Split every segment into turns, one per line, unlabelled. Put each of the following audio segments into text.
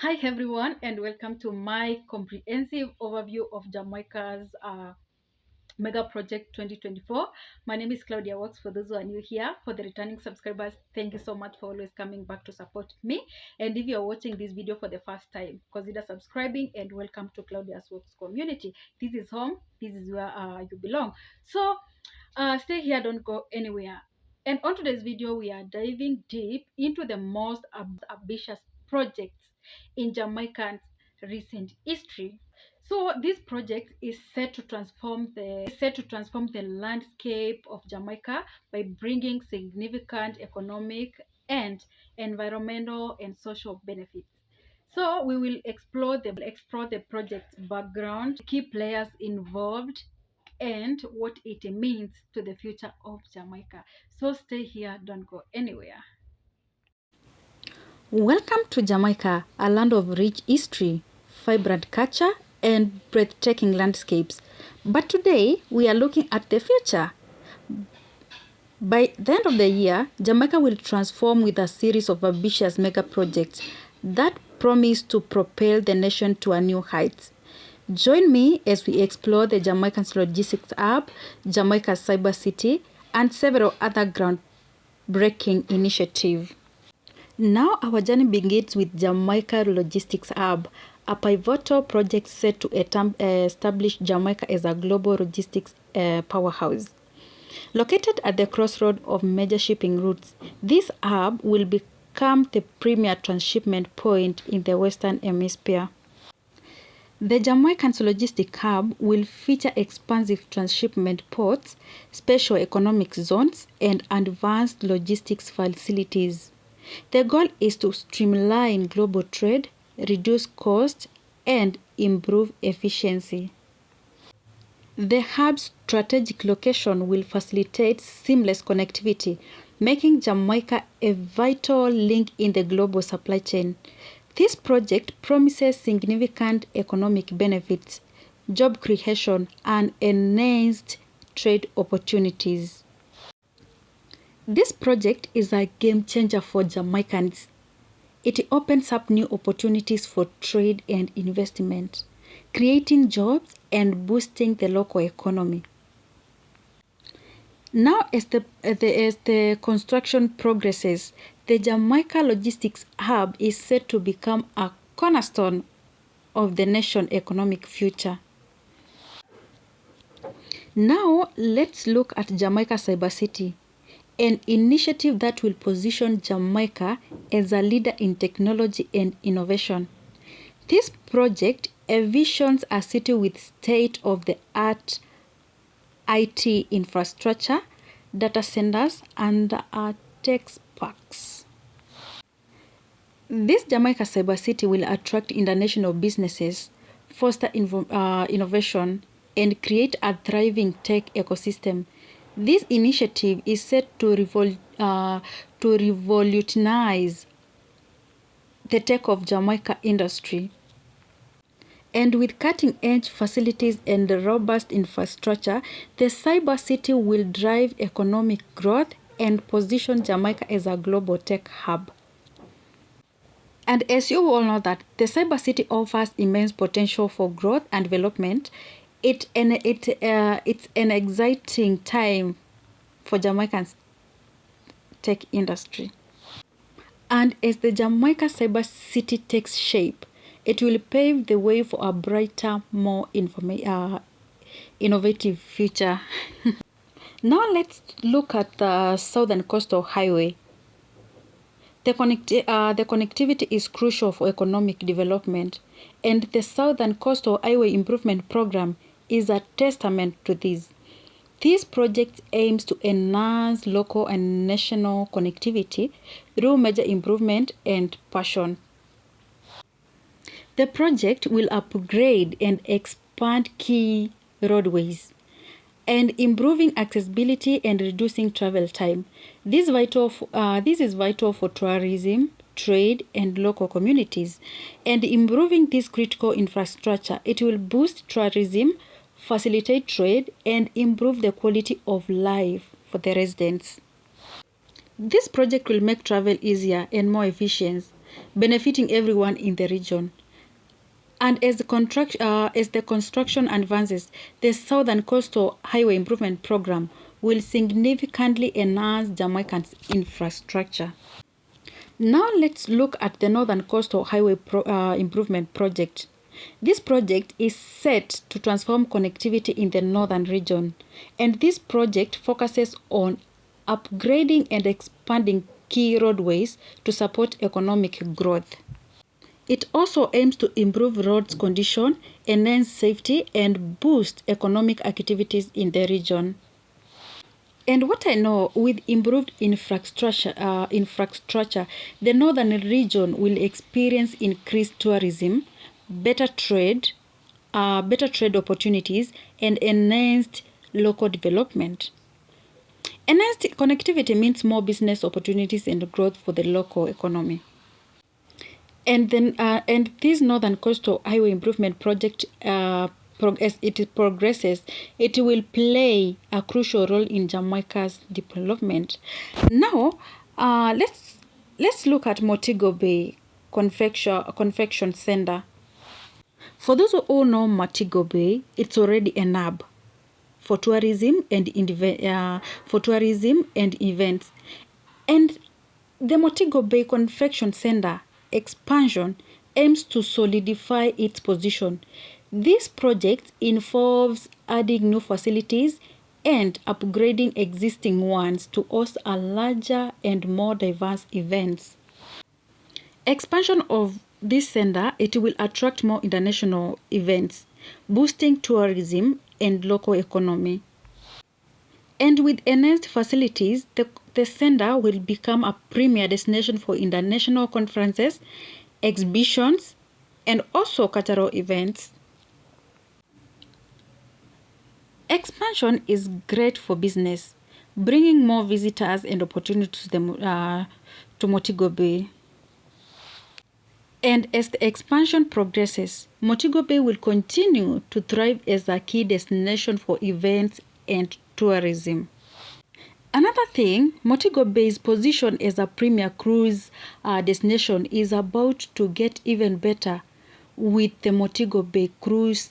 Hi everyone, and welcome to my comprehensive overview of Jamaica's mega project 2024. My name is Claudia Works. For those who are new here, for the returning subscribers, thank you so much for always coming back to support me. And if you're watching this video for the first time, consider subscribing and welcome to Claudia's Works community. This is home. This is where you belong. So stay here, don't go anywhere. And on today's video, we are diving deep into the most ambitious projects in Jamaica's recent history. So this project is set to transform the landscape of Jamaica by bringing significant economic and environmental and social benefits. So we will explore the project's background, key players involved, and what it means to the future of Jamaica. So stay here, don't go anywhere.
Welcome to Jamaica, a land of rich history, vibrant culture, and breathtaking landscapes. But today, we are looking at the future. By the end of the year, Jamaica will transform with a series of ambitious mega projects that promise to propel the nation to a new heights. Join me as we explore the Jamaica's logistics hub, Jamaica's cyber city, and several other groundbreaking initiatives. Now our journey begins with Jamaica Logistics Hub, a pivotal project set to establish Jamaica as a global logistics powerhouse. Located at the crossroad of major shipping routes, this hub will become the premier transshipment point in the Western Hemisphere. The Jamaican's logistic hub will feature expansive transshipment ports, special economic zones, and advanced logistics facilities. The goal is to streamline global trade, reduce costs, and improve efficiency. The hub's strategic location will facilitate seamless connectivity, making Jamaica a vital link in the global supply chain. This project promises significant economic benefits, job creation, and enhanced trade opportunities. This project is a game changer for Jamaicans. It opens up new opportunities for trade and investment, creating jobs and boosting the local economy. Now, as the construction progresses, the Jamaica Logistics Hub is set to become a cornerstone of the nation's economic future. Now, let's look at Jamaica Cyber City, an initiative that will position Jamaica as a leader in technology and innovation. This project envisions a city with state-of-the-art IT infrastructure, data centers, and tech parks. This Jamaica Cyber City will attract international businesses, foster innovation, and create a thriving tech ecosystem. This initiative is set to revolutionize the tech of Jamaica industry. And with cutting-edge facilities and robust infrastructure, the cyber city will drive economic growth and position Jamaica as a global tech hub. And as you all know that the cyber city offers immense potential for growth and development, it's an exciting time for Jamaica's tech industry. And as the Jamaica Cyber City takes shape, it will pave the way for a brighter, more innovative future. Now let's look at the Southern Coastal Highway. The connectivity is crucial for economic development, and the Southern Coastal Highway Improvement Program is a testament to this. This project aims to enhance local and national connectivity through major improvement and passion. The project will upgrade and expand key roadways and improving accessibility and reducing travel time. This is vital for tourism, trade, and local communities. And improving this critical infrastructure, it will boost tourism, facilitate trade, and improve the quality of life for the residents. This project will make travel easier and more efficient. benefiting everyone in the region. And as the construction advances, the Southern Coastal Highway Improvement Program will significantly enhance Jamaica's infrastructure. Now let's look at the Northern Coastal Highway Improvement Project. This project is set to transform connectivity in the northern region, and this project focuses on upgrading and expanding key roadways to support economic growth. It also aims to improve roads condition, enhance safety, and boost economic activities in the region. And what I know, with improved infrastructure, the northern region will experience increased tourism, better trade opportunities, and enhanced local development. Enhanced connectivity means more business opportunities and growth for the local economy. And this Northern Coastal Highway Improvement Project, as it progresses, it will play a crucial role in Jamaica's development. Now, let's look at Montego Bay Confection Center. For those who all know Montego Bay, it's already a hub for tourism and events. And the Montego Bay Confection Center expansion aims to solidify its position. This project involves adding new facilities and upgrading existing ones to host a larger and more diverse events. Expansion of this center, it will attract more international events, boosting tourism and local economy. And with enhanced facilities, the center will become a premier destination for international conferences, exhibitions, and also cultural events. Expansion is great for business, bringing more visitors and opportunities to Montego Bay. And as the expansion progresses, Montego Bay will continue to thrive as a key destination for events and tourism. Another thing, Montego Bay's position as a premier cruise destination is about to get even better with the Montego Bay Cruise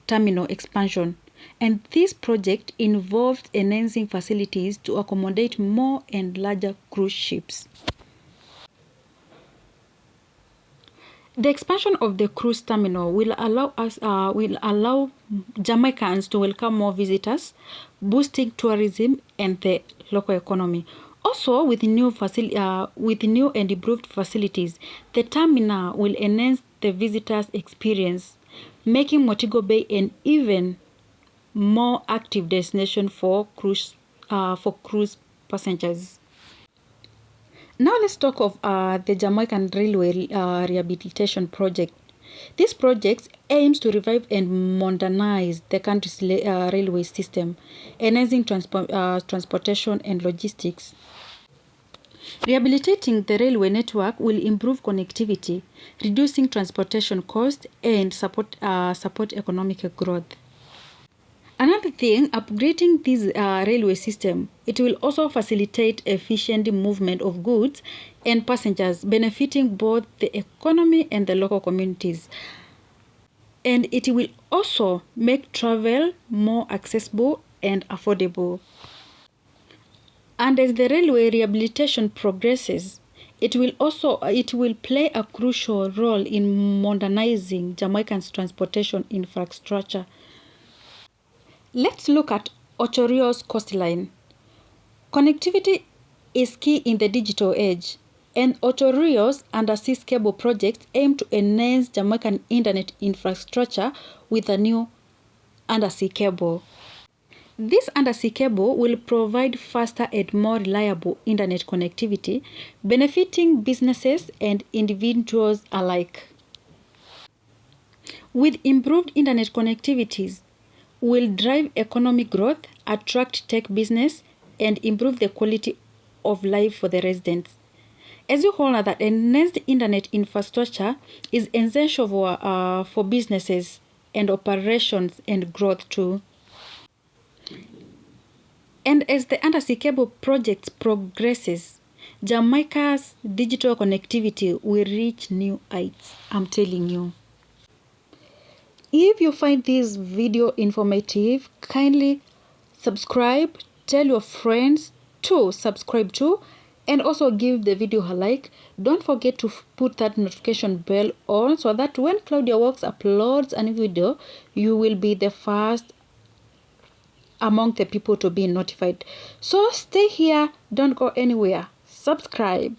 Terminal expansion. And this project involves enhancing facilities to accommodate more and larger cruise ships. The expansion of the cruise terminal will allow Jamaicans to welcome more visitors, boosting tourism and the local economy. Also, with new and improved facilities, the terminal will enhance the visitors' experience, making Montego Bay an even more active destination for cruise passengers. Now let's talk of the Jamaican Railway Rehabilitation Project. This project aims to revive and modernize the country's railway system, enhancing transportation and logistics. Rehabilitating the railway network will improve connectivity, reducing transportation costs and support economic growth. Another thing, upgrading this railway system, it will also facilitate efficient movement of goods and passengers, benefiting both the economy and the local communities. And it will also make travel more accessible and affordable. And as the railway rehabilitation progresses, it will play a crucial role in modernizing Jamaica's transportation infrastructure. Let's look at Ocho Rios coastline. Connectivity is key in the digital age, and Ocho Rios undersea cable projects aim to enhance Jamaican internet infrastructure with a new undersea cable. This undersea cable will provide faster and more reliable internet connectivity, benefiting businesses and individuals alike. With improved internet connectivities, will drive economic growth, attract tech business, and improve the quality of life for the residents. As you all know, that enhanced internet infrastructure is essential for businesses and operations and growth too. And as the undersea cable project progresses, Jamaica's digital connectivity will reach new heights. I'm telling you. If you find this video informative, kindly subscribe, tell your friends to subscribe too, and also give the video a like. Don't forget to put that notification bell on so that when Claudia Works uploads a new video, you will be the first among the people to be notified. So stay here, don't go anywhere. Subscribe.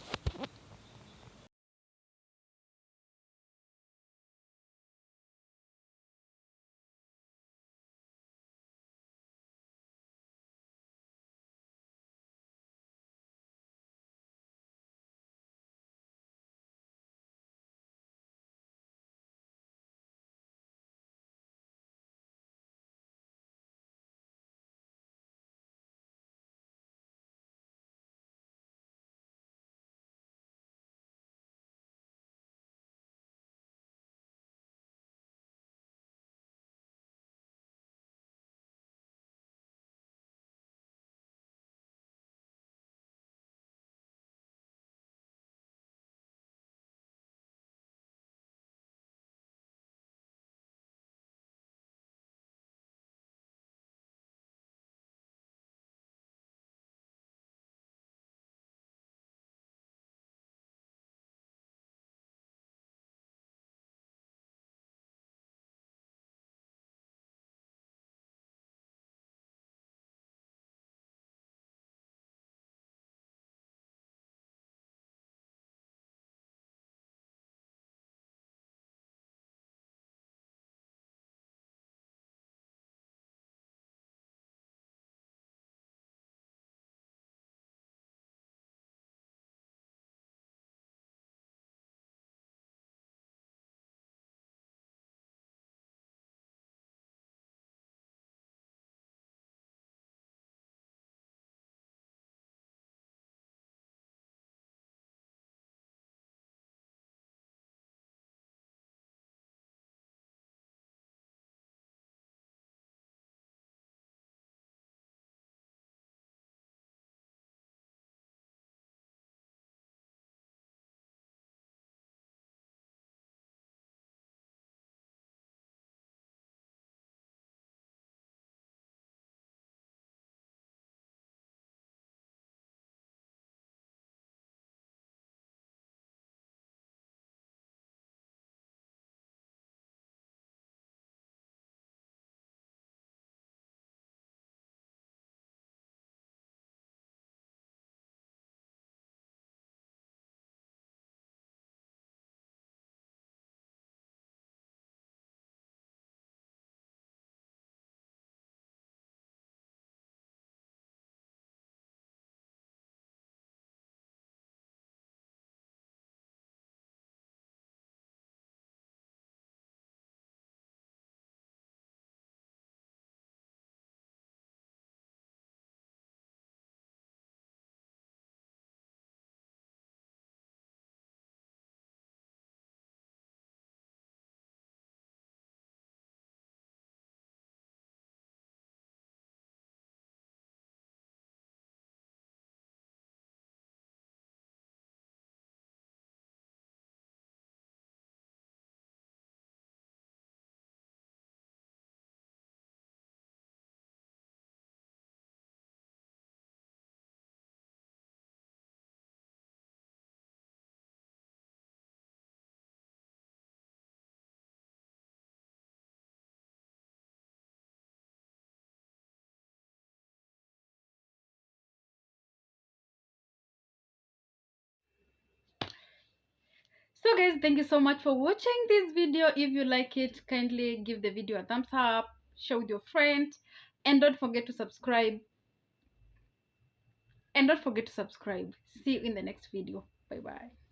So guys, thank you so much for watching this video. If you like it, kindly give the video a thumbs up, share with your friend, and don't forget to subscribe. See you in the next video. Bye bye.